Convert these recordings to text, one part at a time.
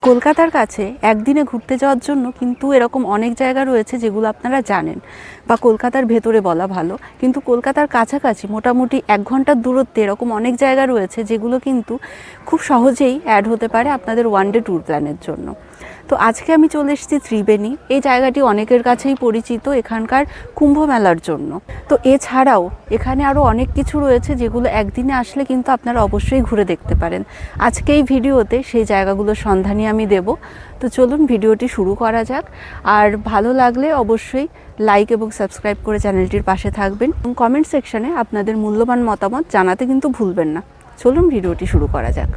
কলকাতার কাছে একদিনে ঘুরতে যাওয়ার জন্য কিন্তু এরকম অনেক জায়গা রয়েছে যেগুলো আপনারা জানেন, বা কলকাতার ভেতরে বলা ভালো। কিন্তু কলকাতার কাছাকাছি মোটামুটি 1 ঘন্টার দূরত্বে এরকম অনেক জায়গা রয়েছে যেগুলো কিন্তু খুব সহজেই অ্যাড হতে পারে আপনাদের ওয়ান ডে ট্যুর প্ল্যানের জন্য। তো আজকে আমি চলে এসেছি ত্রিবেণী। এই জায়গাটি অনেকের কাছেই পরিচিত এখানকার কুম্ভ মেলার জন্য। তো এছাড়াও এখানে আরও অনেক কিছু রয়েছে যেগুলো একদিনে আসলে কিন্তু আপনারা অবশ্যই ঘুরে দেখতে পারেন। আজকে এই ভিডিওতে সেই জায়গাগুলোর সন্ধানই আমি দেব। তো চলুন ভিডিওটি শুরু করা যাক। আর ভালো লাগলে অবশ্যই লাইক এবং সাবস্ক্রাইব করে চ্যানেলটির পাশে থাকবেন এবং কমেন্ট সেকশনে আপনাদের মূল্যবান মতামত জানাতে কিন্তু ভুলবেন না। চলুন ভিডিওটি শুরু করা যাক।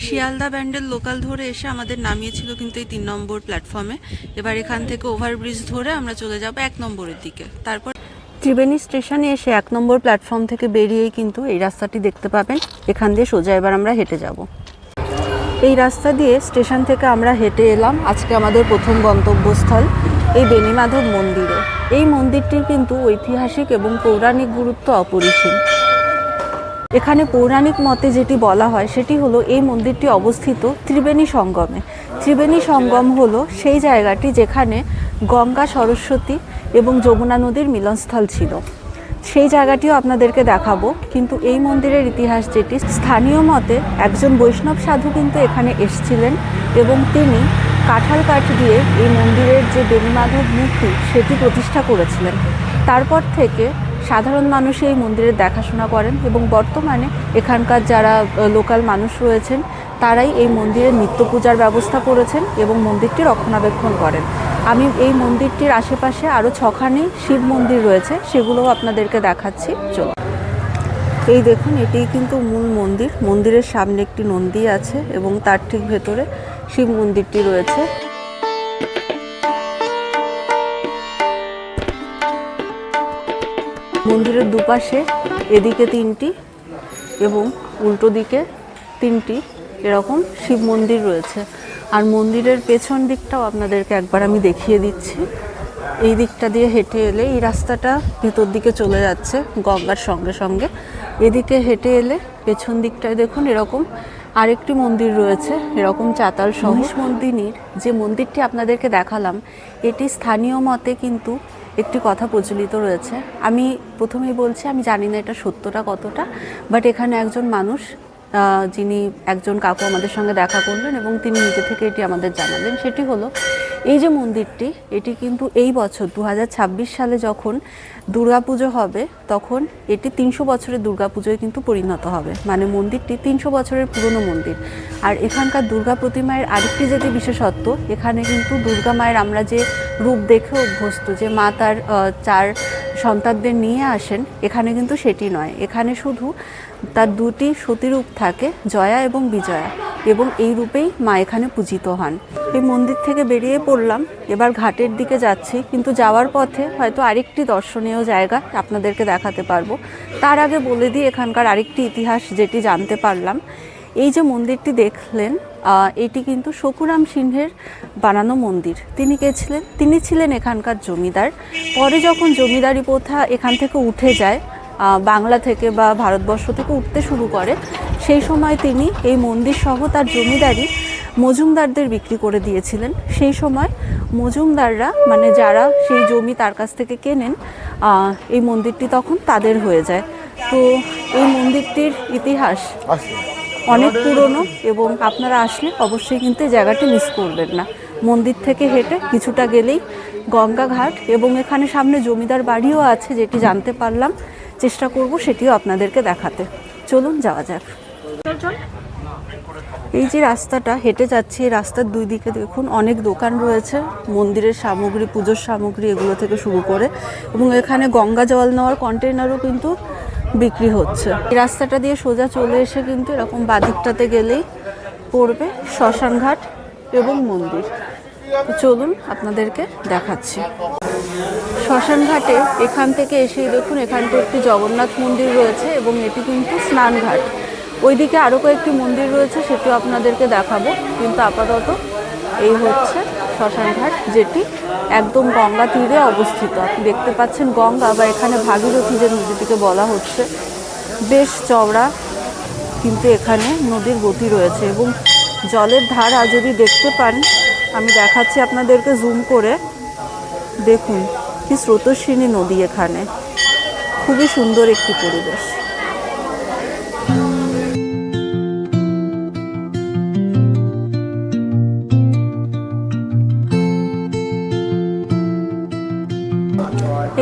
শিয়ালদা ব্যান্ডেল লোকাল ধরে এসে আমাদের নামিয়েছিল কিন্তু এই 3 নম্বর প্ল্যাটফর্মে। এবার এখান থেকে ওভারব্রিজ ধরে আমরা চলে যাব 1 নম্বরের দিকে। তারপর ত্রিবেণী স্টেশনে এসে 1 নম্বর প্ল্যাটফর্ম থেকে বেরিয়েই কিন্তু এই রাস্তাটি দেখতে পাবেন। এখান দিয়ে সোজা এবার আমরা হেঁটে যাব। এই রাস্তা দিয়ে স্টেশন থেকে আমরা হেঁটে এলাম আজকে আমাদের প্রথম গন্তব্যস্থল এই বেণীমাধব মন্দিরে। এই মন্দিরটির কিন্তু ঐতিহাসিক এবং পৌরাণিক গুরুত্ব অপরিসীম। এখানে পৌরাণিক মতে যেটি বলা হয় সেটি হলো এই মন্দিরটি অবস্থিত ত্রিবেণী সঙ্গমে। ত্রিবেণী সঙ্গম হলো সেই জায়গাটি যেখানে গঙ্গা, সরস্বতী এবং যমুনা নদীর মিলনস্থল ছিল। সেই জায়গাটিও আপনাদেরকে দেখাবো। কিন্তু এই মন্দিরের ইতিহাস যেটি, স্থানীয় মতে একজন বৈষ্ণব সাধু কিন্তু এখানে এসেছিলেন এবং তিনি কাঁঠাল কাঠ দিয়ে এই মন্দিরের যে বেণীমাধব মূর্তি সেটি প্রতিষ্ঠা করেছিলেন। তারপর থেকে সাধারণ মানুষ এই মন্দিরের দেখাশোনা করেন এবং বর্তমানে এখানকার যারা লোকাল মানুষ রয়েছেন তারাই এই মন্দিরের নিত্য পূজার ব্যবস্থা করেছেন এবং মন্দিরটি রক্ষণাবেক্ষণ করেন। আমি এই মন্দিরটির আশেপাশে আরও 6খানি শিব মন্দির রয়েছে, সেগুলোও আপনাদেরকে দেখাচ্ছি। চলো, এই দেখুন, এটিই কিন্তু মূল মন্দির। মন্দিরের সামনে একটি নন্দী আছে এবং তার ঠিক ভেতরে শিব মন্দিরটি রয়েছে। মন্দিরের দুপাশে এদিকে 3টি এবং উল্টো দিকে 3টি এরকম শিব মন্দির রয়েছে। আর মন্দিরের পেছন দিকটাও আপনাদেরকে একবার আমি দেখিয়ে দিচ্ছি। এই দিকটা দিয়ে হেঁটে এলে এই রাস্তাটা ভেতর দিকে চলে যাচ্ছে গঙ্গার সঙ্গে সঙ্গে। এদিকে হেঁটে এলে পেছন দিকটায় দেখুন এরকম আরেকটি মন্দির রয়েছে, এরকম চাতাল সহিস মন্দির। যে মন্দিরটি আপনাদেরকে দেখালাম এটি স্থানীয় মতে কিন্তু একটি কথা প্রচলিত রয়েছে। আমি প্রথমেই বলছি, আমি জানি না এটা সত্যটা কতটা, বাট এখানে একজন মানুষ যিনি একজন কাকু আমাদের সঙ্গে দেখা করলেন এবং তিনি নিজে থেকে এটি আমাদের জানালেন। সেটি হলো এই যে মন্দিরটি, এটি কিন্তু এই বছর 2026 সালে যখন দুর্গাপুজো হবে তখন এটি 300 বছরের দুর্গাপুজোয় কিন্তু পরিণত হবে। মানে মন্দিরটি 300 বছরের পুরনো মন্দির। আর এখানকার দুর্গা প্রতিমায়ের আরেকটি যেটি বিশেষত্ব, এখানে কিন্তু দুর্গা মায়ের আমরা যে রূপ দেখে অভ্যস্ত, যে মা তার 4 সন্তানদের নিয়ে আসেন, এখানে কিন্তু সেটি নয়। এখানে শুধু তার 2টি সতীরূপ থাকে, জয়া এবং বিজয়া, এবং এই রূপেই মা এখানে পূজিত হন। এই মন্দির থেকে বেরিয়ে পড়লাম, এবার ঘাটের দিকে যাচ্ছি। কিন্তু যাওয়ার পথে হয়তো আরেকটি দর্শনীয় জায়গা আপনাদেরকে দেখাতে পারবো। তার আগে বলে দিই এখানকার আরেকটি ইতিহাস যেটি জানতে পারলাম। এই যে মন্দিরটি দেখলেন, এটি কিন্তু সকুরাম সিংহের বানানো মন্দির। তিনি কে ছিলেন? তিনি ছিলেন এখানকার জমিদার। পরে যখন জমিদারি প্রথা এখান থেকে উঠে যায়, বাংলা থেকে বা ভারতবর্ষ থেকে উঠতে শুরু করে, সেই সময় তিনি এই মন্দির সহ তার জমিদারি মজুমদারদের বিক্রি করে দিয়েছিলেন। সেই সময় মজুমদাররা, মানে যারা সেই জমি তার কাছ থেকে কেনেন, এই মন্দিরটি তখন তাদের হয়ে যায়। তো এই মন্দিরটির ইতিহাস অনেক পুরনো এবং আপনারা আসলে অবশ্যই কিন্তু এই জায়গাটি মিস করবেন না। মন্দির থেকে হেঁটে কিছুটা গেলেই গঙ্গা ঘাট এবং এখানে সামনে জমিদার বাড়িও আছে, যেটি জানতে পারলাম। চেষ্টা করব সেটিও আপনাদেরকে দেখাতে। চলুন যাওয়া যাক। এই যে রাস্তাটা হেঁটে যাচ্ছি, এই রাস্তার 2 দিকে দেখুন অনেক দোকান রয়েছে, মন্দিরের সামগ্রী, পুজোর সামগ্রী, এগুলো থেকে শুরু করে, এবং এখানে গঙ্গা জল নেওয়ার কন্টেনারও কিন্তু বিক্রি হচ্ছে। এই রাস্তাটা দিয়ে সোজা চলে এসে কিন্তু এরকম বাদিকটাতে গেলেই পড়বে শ্মশানঘাট এবং মন্দির। চলুন আপনাদেরকে দেখাচ্ছি। শ্মশানঘাটে এখান থেকে এসেই দেখুন এখানটা একটি জগন্নাথ মন্দির রয়েছে এবং এটি কিন্তু স্নানঘাট। ওইদিকে আরও কয়েকটি মন্দির রয়েছে, সেটিও আপনাদেরকে দেখাবো। কিন্তু আপাতত এই হচ্ছে শ্মশানঘাট, যেটি একদম গঙ্গা তীরে অবস্থিত। আপনি দেখতে পাচ্ছেন গঙ্গা, বা এখানে ভাগীরথী যে নদীটিকে বলা হচ্ছে, বেশ চওড়া কিন্তু এখানে নদীর গতি রয়েছে এবং জলের ধারা যদি দেখতে পান, আমি দেখাচ্ছি আপনাদেরকে জুম করে। দেখুন কি স্রোতস্বিনী নদী, এখানে খুবই সুন্দর একটি পরিবেশ।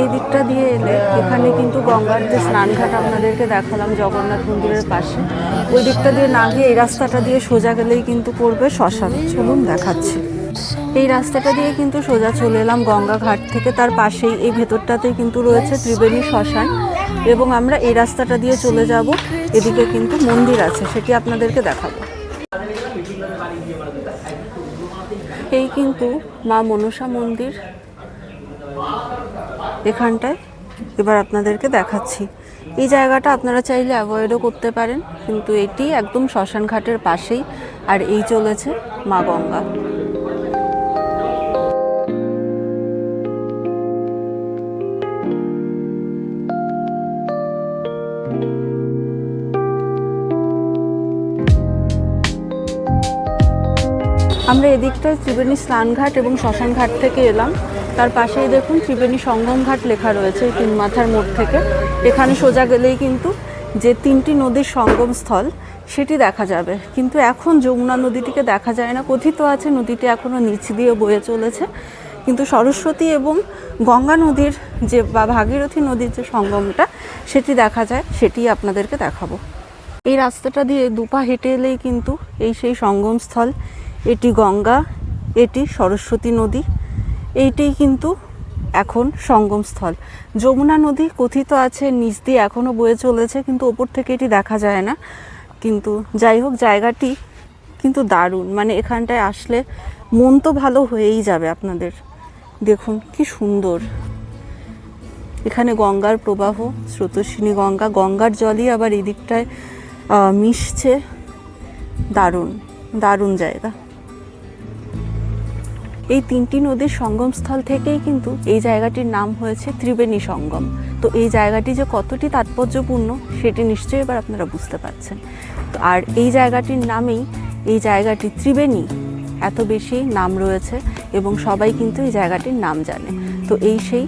এই দিকটা দিয়ে এলে এখানে কিন্তু গঙ্গার যে স্নানঘাট আপনাদেরকে দেখালাম জগন্নাথ মন্দিরের পাশে, ওই দিকটা দিয়ে না গিয়ে এই রাস্তাটা দিয়ে সোজা গেলেই কিন্তু পড়বে শ্মশান। চলুন দেখাচ্ছি। এই রাস্তাটা দিয়ে কিন্তু সোজা চলে এলাম গঙ্গা ঘাট থেকে, তার পাশেই এই ভেতরটাতেই কিন্তু রয়েছে ত্রিবেণী শ্মশান, এবং আমরা এই রাস্তাটা দিয়ে চলে যাব। এদিকে কিন্তু মন্দির আছে, সেটি আপনাদেরকে দেখাবো। এই কিন্তু মা মনসা মন্দির এখানটায়, এবার আপনাদেরকে দেখাচ্ছি। এই জায়গাটা আপনারা চাইলে অ্যাভয়েডও করতে পারেন, কিন্তু এটি একদম শ্মশান ঘাটের পাশেই। আর এই চলেছে মা গঙ্গা। আমরা এদিকটায় ত্রিবেণী স্নানঘাট এবং শ্মশান ঘাট থেকে এলাম। তার পাশেই দেখুন ত্রিবেণী সঙ্গম ঘাট লেখা রয়েছে এই তিন মাথার মোড় থেকে। এখানে সোজা গেলেই কিন্তু যে তিনটি নদীর সঙ্গম স্থল সেটি দেখা যাবে, কিন্তু এখন যমুনা নদীটিকে দেখা যায় না। কথিত আছে নদীটি এখনও নিচ দিয়ে বয়ে চলেছে, কিন্তু সরস্বতী এবং গঙ্গা নদীর যে বা ভাগীরথী নদীর যে সঙ্গমটা সেটি দেখা যায়, সেটি আপনাদেরকে দেখাবো। এই রাস্তাটা দিয়ে দুপা হেঁটে এলেই কিন্তু এই সেই সঙ্গমস্থল। এটি গঙ্গা, এটি সরস্বতী নদী, এইটাই কিন্তু এখন সঙ্গমস্থল। যমুনা নদী কথিত আছে নিচ দিয়ে এখনও বয়ে চলেছে, কিন্তু ওপর থেকে এটি দেখা যায় না। কিন্তু যাই হোক, জায়গাটি কিন্তু দারুণ, মানে এখানটায় আসলে মন তো ভালো হয়েই যাবে আপনাদের। দেখুন কি সুন্দর, এখানে গঙ্গার প্রবাহ, স্রোতস্বিনী গঙ্গা, গঙ্গার জলই আবার এই দিকটায় মিশছে। দারুণ দারুণ জায়গা। এই তিনটি নদীর সঙ্গমস্থল থেকেই কিন্তু এই জায়গাটির নাম হয়েছে ত্রিবেণী সঙ্গম। তো এই জায়গাটি যে কতটি তাৎপর্যপূর্ণ সেটি নিশ্চয়ই এবার আপনারা বুঝতে পারছেন। আর এই জায়গাটির নামেই এই জায়গাটি ত্রিবেণী এত বেশি নাম রয়েছে, এবং সবাই কিন্তু এই জায়গাটির নাম জানে। তো এই সেই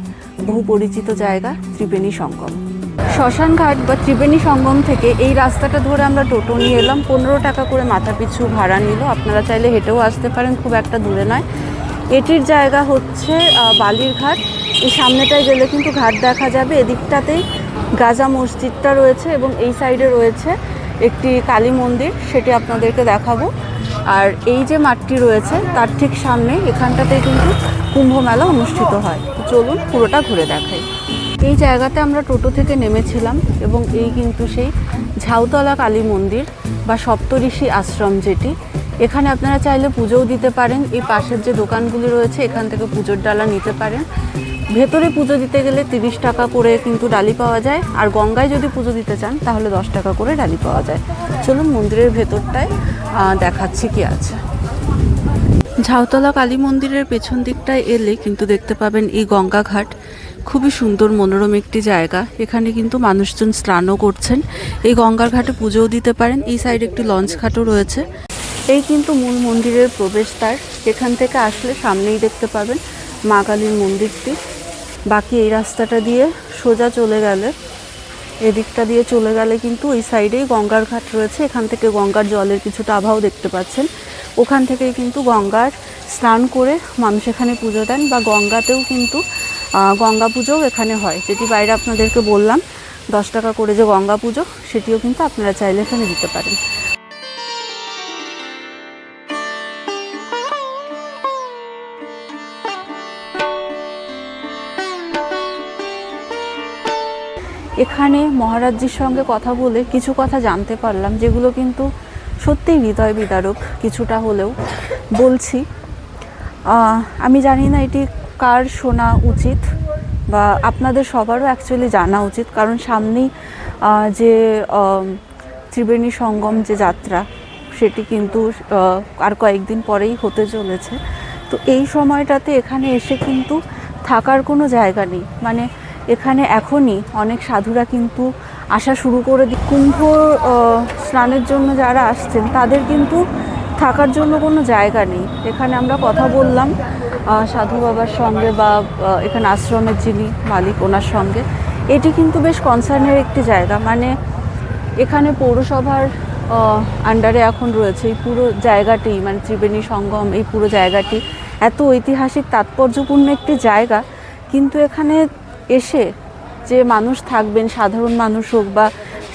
বহু পরিচিত জায়গা ত্রিবেণী সঙ্গম। শ্মশান ঘাট বা ত্রিবেণী সঙ্গম থেকে এই রাস্তাটা ধরে আমরা টোটো নিয়ে এলাম। 15 টাকা করে মাথা পিছু ভাড়া নিল। আপনারা চাইলে হেঁটেও আসতে পারেন, খুব একটা দূরে নয়। এটির জায়গা হচ্ছে বালির ঘাট। এই সামনেটায় গেলে কিন্তু ঘাট দেখা যাবে। এদিকটাতেই গাজা মসজিদটা রয়েছে, এবং এই সাইডে রয়েছে একটি কালী মন্দির, সেটি আপনাদেরকে দেখাবো। আর এই যে মাঠটি রয়েছে তার ঠিক সামনে এখানটাতেই কিন্তু কুম্ভ মেলা অনুষ্ঠিত হয়। তো চলুন পুরোটা ঘুরে দেখাই। এই জায়গাতে আমরা টোটো থেকে নেমেছিলাম, এবং এই কিন্তু সেই ঝাউতলা কালী মন্দির বা সপ্তঋষি আশ্রম, যেটি এখানে আপনারা চাইলে পুজোও দিতে পারেন। এই পাশের যে দোকানগুলি রয়েছে এখান থেকে পুজোর ডালা নিতে পারেন। ভেতরে পুজো দিতে গেলে 30 টাকা করে কিন্তু ডালি পাওয়া যায়, আর গঙ্গায় যদি পুজো দিতে চান তাহলে 10 টাকা করে ডালি পাওয়া যায়। চলুন মন্দিরের ভেতরটায় দেখাচ্ছি কি আছে। ঝাউতলা কালী মন্দিরের পেছন দিকটায় এলে কিন্তু দেখতে পাবেন এই গঙ্গা ঘাট। খুবই সুন্দর মনোরম একটি জায়গা। এখানে কিন্তু মানুষজন স্নানও করছেন। এই গঙ্গার ঘাটে পুজোও দিতে পারেন। এই সাইডে একটি লঞ্চ ঘাটও রয়েছে। এই কিন্তু মূল মন্দিরের প্রবেশদ্বার। এখান থেকে আসলে সামনেই দেখতে পাবেন মা কালীর মন্দিরটি। বাকি এই রাস্তাটা দিয়ে সোজা চলে গেলে, এদিকটা দিয়ে চলে গেলে কিন্তু ওই সাইডেই গঙ্গার ঘাট রয়েছে। এখান থেকে গঙ্গার জলের কিছুটা আভাও দেখতে পাচ্ছেন। ওখান থেকেই কিন্তু গঙ্গার স্নান করে মানুষ এখানে পুজো দেন, বা গঙ্গাতেও কিন্তু গঙ্গা পুজোও এখানে হয়, যেটি বাইরে আপনাদেরকে বললাম 10 টাকা করে যে গঙ্গা পুজো, সেটিও কিন্তু আপনারা চাইলে এখানে দিতে পারেন। এখানে মহারাজজির সঙ্গে কথা বলে কিছু কথা জানতে পারলাম, যেগুলো কিন্তু সত্যিই হৃদয় বিদারক কিছুটা হলেও। বলছি, আমি জানি না এটি কার শোনা উচিত, বা আপনাদের সবারও অ্যাকচুয়ালি জানা উচিত, কারণ সামনেই যে ত্রিবেণী সঙ্গম যে যাত্রা, সেটি কিন্তু আর কয়েকদিন পরেই হতে চলেছে। তো এই সময়টাতে এখানে এসে কিন্তু থাকার কোনো জায়গা নেই। মানে এখানে এখনই অনেক সাধুরা কিন্তু আসা শুরু করে কুম্ভ স্নানের জন্য যারা আসছেন তাদের কিন্তু থাকার জন্য কোনো জায়গা নেই। এখানে আমরা কথা বললাম সাধু বাবার সঙ্গে বা এখানে আশ্রমের যিনি মালিক ওনার সঙ্গে। এটি কিন্তু বেশ কনসার্নের একটি জায়গা, মানে এখানে পৌরসভার আন্ডারে এখন রয়েছে এই পুরো জায়গাটি, মানে ত্রিবেণী সঙ্গম, এই পুরো জায়গাটি এত ঐতিহাসিক তাৎপর্যপূর্ণ একটি জায়গা। কিন্তু এখানে এসে যে মানুষ থাকবেন, সাধারণ মানুষ হোক বা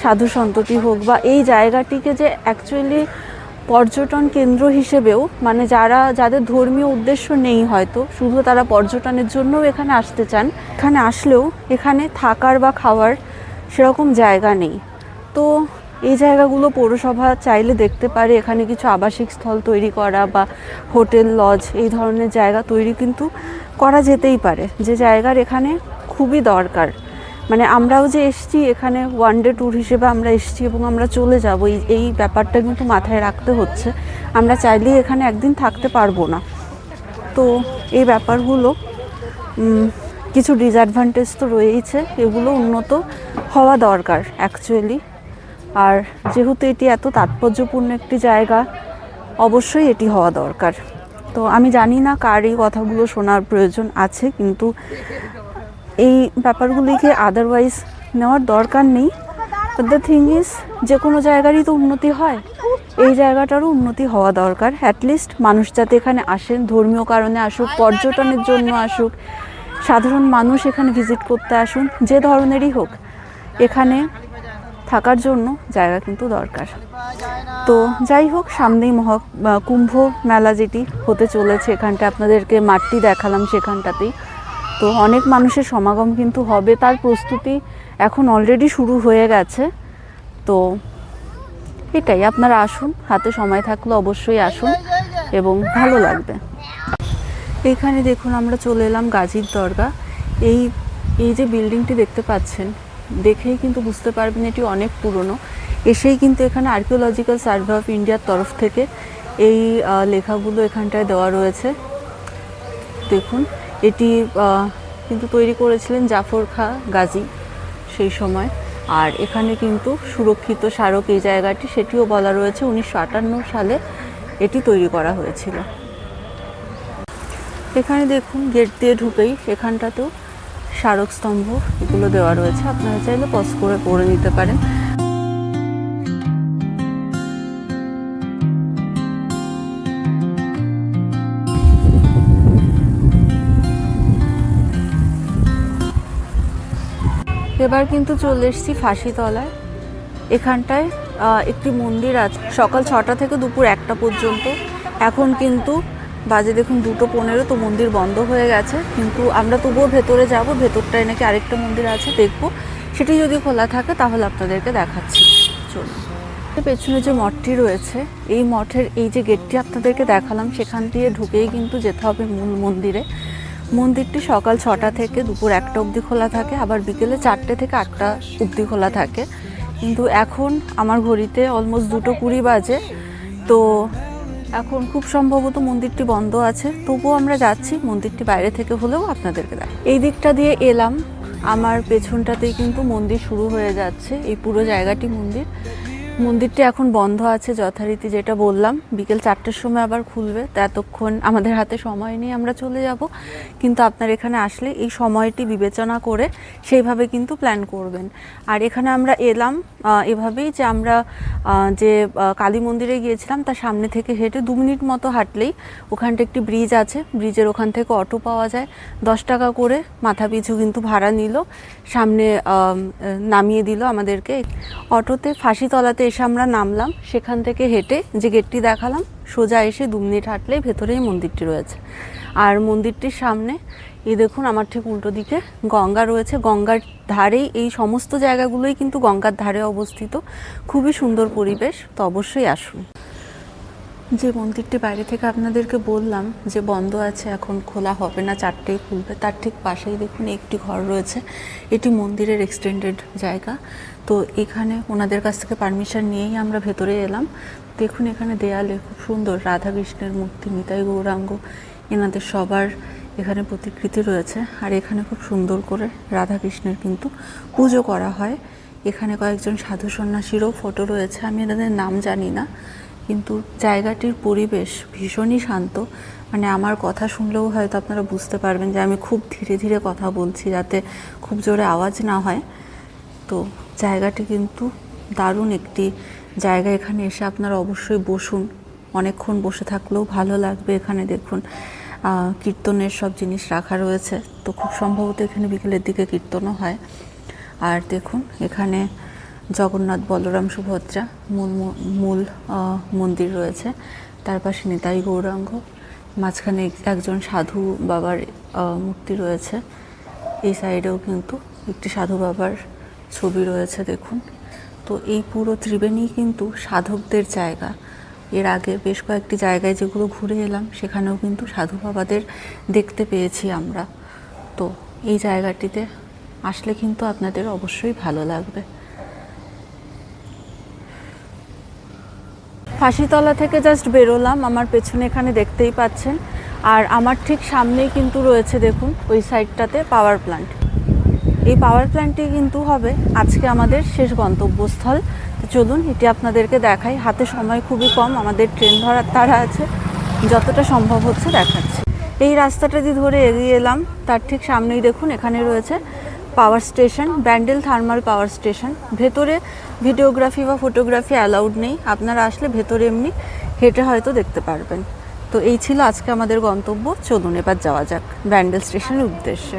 সাধু সন্ততি হোক, বা এই জায়গাটিকে যে অ্যাকচুয়ালি পর্যটন কেন্দ্র হিসেবেও, মানে যাদের ধর্মীয় উদ্দেশ্য নেই, হয়তো শুধু তারা পর্যটনের জন্যও এখানে আসতে চান, এখানে আসলেও এখানে থাকার বা খাওয়ার সেরকম জায়গা নেই। তো এই জায়গাগুলো পৌরসভা চাইলে দেখতে পারে এখানে কিছু আবাসিক স্থল তৈরি করা বা হোটেল, লজ, এই ধরনের জায়গা তৈরি কিন্তু করা যেতেই পারে, যে জায়গার এখানে খুবই দরকার। মানে আমরাও যে এসছি এখানে ওয়ান ডে ট্যুর হিসেবে আমরা এসছি এবং আমরা চলে যাব, এই ব্যাপারটা কিন্তু মাথায় রাখতে হচ্ছে। আমরা চাইলেই এখানে একদিন থাকতে পারবো না। তো এই ব্যাপারগুলো কিছু ডিসঅ্যাডভান্টেজ তো রয়েইছে, এগুলো উন্নত হওয়া দরকার অ্যাকচুয়ালি। আর যেহেতু এটি এত তাৎপর্যপূর্ণ একটি জায়গা, অবশ্যই এটি হওয়া দরকার। তো আমি জানি না কার এই কথাগুলো শোনার প্রয়োজন আছে, কিন্তু এই ব্যাপারগুলিকে আদারওয়াইজ নেওয়ার দরকার নেই। বাট দ্য থিং ইজ, যে কোনো জায়গারই তো উন্নতি হয়, এই জায়গাটারও উন্নতি হওয়া দরকার। অ্যাটলিস্ট মানুষ যাতে এখানে আসেন, ধর্মীয় কারণে আসুক, পর্যটনের জন্য আসুক, সাধারণ মানুষ এখানে ভিজিট করতে আসুন, যে ধরনেরই হোক, এখানে থাকার জন্য জায়গা কিন্তু দরকার। তো যাই হোক, সামনেই কুম্ভ মেলা যেটি হতে চলেছে, এখানটা আপনাদেরকে মাঠটি দেখালাম, সেখানটাতেই তো অনেক মানুষের সমাগম কিন্তু হবে, তার প্রস্তুতি এখন অলরেডি শুরু হয়ে গেছে। তো এটাই, আপনারা আসুন, হাতে সময় থাকলে অবশ্যই আসুন এবং ভালো লাগবে। এইখানে দেখুন আমরা চলে এলাম গাজীর দরগা। এই যে বিল্ডিংটি দেখতে পাচ্ছেন, দেখেই কিন্তু বুঝতে পারবেন এটি অনেক পুরনো। এসেই কিন্তু এখানে আর্কিওলজিক্যাল সার্ভে অফ ইন্ডিয়ার তরফ থেকে এই লেখাগুলো এখানটায় দেওয়া রয়েছে। দেখুন, এটি কিন্তু তৈরি করেছিলেন জাফর খাঁ গাজী সেই সময়। আর এখানে কিন্তু সুরক্ষিত স্মারক এই জায়গাটি, সেটিও বলা রয়েছে 1958 সালে এটি তৈরি করা হয়েছিল। এখানে দেখুন, গেট দিয়ে ঢুকেই এখানটাতেও স্মারক স্তম্ভ এগুলো দেওয়া রয়েছে, আপনারা চাইলে পজ করে পড়ে নিতে পারেন। এবার কিন্তু চলে এসেছি ফাঁসিতলায়। এখানটায় একটি মন্দির আছে, সকাল 6টা থেকে দুপুর 1টা পর্যন্ত। এখন কিন্তু বাজে দেখুন 2:15, তো মন্দির বন্ধ হয়ে গেছে, কিন্তু আমরা তবুও ভেতরে যাব। ভেতরটায় নাকি আরেকটা মন্দির আছে, দেখবো। সেটি যদি খোলা থাকে তাহলে আপনাদেরকে দেখাচ্ছি, চলুন। পেছনে যে মঠটি রয়েছে, এই মঠের এই যে গেটটি আপনাদেরকে দেখালাম, সেখান দিয়ে ঢুকেই কিন্তু যেতে হবে মূল মন্দিরে। মন্দিরটি সকাল 6টা থেকে দুপুর 1টা অবধি খোলা থাকে, আবার বিকেলে 4টে থেকে 8টা অবধি খোলা থাকে। কিন্তু এখন আমার ঘড়িতে অলমোস্ট 2:20 বাজে, তো এখন খুব সম্ভবত মন্দিরটি বন্ধ আছে। তবুও আমরা যাচ্ছি, মন্দিরটি বাইরে থেকে হলেও আপনাদেরকে দেখ। এই দিকটা দিয়ে এলাম, আমার পেছনটাতেই কিন্তু মন্দির শুরু হয়ে যাচ্ছে। এই পুরো জায়গাটি মন্দিরটি এখন বন্ধ আছে যথারীতি, যেটা বললাম। বিকেল 4টের সময় আবার খুলবে, তো এতক্ষণ আমাদের হাতে সময় নেই, আমরা চলে যাব। কিন্তু আপনার এখানে আসলে এই সময়টি বিবেচনা করে সেইভাবে কিন্তু প্ল্যান করবেন। আর এখানে আমরা এলাম এভাবেই, যে আমরা যে কালী মন্দিরে গিয়েছিলাম তার সামনে থেকে হেঁটে 2 মিনিট মতো হাঁটলেই ওখানটা একটি ব্রিজ আছে, ব্রিজের ওখান থেকে অটো পাওয়া যায়। 10 টাকা করে মাথা পিছু কিন্তু ভাড়া নিল, সামনে নামিয়ে দিল আমাদেরকে। অটোতে ফাঁসিতলাতে এসে আমরা নামলাম, সেখান থেকে হেঁটে যে গেটটি দেখালাম, সোজা এসে 2 মিনিট হাঁটলেই ভেতরেই মন্দিরটি রয়েছে। আর মন্দিরটির সামনে এই দেখুন, আমার ঠিক উল্টো দিকে গঙ্গা রয়েছে। গঙ্গার ধারেই এই সমস্ত জায়গাগুলোই কিন্তু গঙ্গার ধারে অবস্থিত। খুবই সুন্দর পরিবেশ, তো অবশ্যই আসুন। যে মন্দিরটি বাইরে থেকে আপনাদেরকে বললাম যে বন্ধ আছে, এখন খোলা হবে না, 4টেই খুলবে, তার ঠিক পাশেই দেখুন একটি ঘর রয়েছে। এটি মন্দিরের এক্সটেন্ডেড জায়গা। তো এখানে ওনাদের কাছ থেকে পারমিশন নিয়েই আমরা ভেতরে এলাম। দেখুন, এখানে দেয়ালে খুব সুন্দর রাধাকৃষ্ণের মূর্তি, নিতাই গৌরাঙ্গ, এনাদের সবার এখানে প্রতিকৃতি রয়েছে। আর এখানে খুব সুন্দর করে রাধাকৃষ্ণের কিন্তু পুজো করা হয়। এখানে কয়েকজন সাধু সন্ন্যাসীরও ফটো রয়েছে, আমি এনাদের নাম জানি না, কিন্তু জায়গাটির পরিবেশ ভীষণই শান্ত। মানে আমার কথা শুনলেও হয়তো আপনারা বুঝতে পারবেন যে আমি খুব ধীরে ধীরে কথা বলছি, যাতে খুব জোরে আওয়াজ না হয়। তো জায়গাটি কিন্তু দারুণ একটি জায়গা। এখানে এসে আপনারা অবশ্যই বসুন, অনেকক্ষণ বসে থাকলেও ভালো লাগবে। এখানে দেখুন কীর্তনের সব জিনিস রাখা রয়েছে, তো খুব সম্ভবত এখানে বিকেলের দিকে কীর্তনও হয়। আর দেখুন এখানে জগন্নাথ, বলরাম, সুভদ্রা মূল মন্দির রয়েছে, তার পাশে নিতাই গৌরাঙ্গ, মাঝখানে একজন সাধু বাবার মূর্তি রয়েছে। এই সাইডেও কিন্তু একটি সাধু বাবার ছবি রয়েছে দেখুন। তো এই পুরো ত্রিবেণী কিন্তু সাধকদের জায়গা। এর আগে বেশ কয়েকটি জায়গায় যেগুলো ঘুরে এলাম, সেখানেও কিন্তু সাধু বাবাদের দেখতে পেয়েছি আমরা। তো এই জায়গাটিতে আসলে কিন্তু আপনাদের অবশ্যই ভালো লাগবে। ফাঁসিতলা থেকে জাস্ট বেরোলাম, আমার পেছনে এখানে দেখতেই পাচ্ছেন। আর আমার ঠিক সামনেই কিন্তু রয়েছে দেখুন ওই সাইডটাতে পাওয়ার প্ল্যান্ট। এই পাওয়ার প্ল্যান্টটি কিন্তু হবে আজকে আমাদের শেষ গন্তব্যস্থল। তো চলুন এটি আপনাদেরকে দেখাই। হাতে সময় খুবই কম, আমাদের ট্রেন ধরার তাড়া আছে, যতটা সম্ভব হচ্ছে দেখাচ্ছি। এই রাস্তাটা দিয়ে ধরে এগিয়ে এলাম, তার ঠিক সামনেই দেখুন এখানে রয়েছে power station, Bandel thermal power station. ভেতরে ভিডিওগ্রাফি বা ফটোগ্রাফি অ্যালাউড নেই, আপনারা আসলে ভেতরে এমনি হেঁটে হয়তো দেখতে পারবেন। তো এই ছিল আজকে আমাদের গন্তব্য। চলুন এবার যাওয়া যাক ব্যান্ডেল স্টেশনের উদ্দেশ্যে।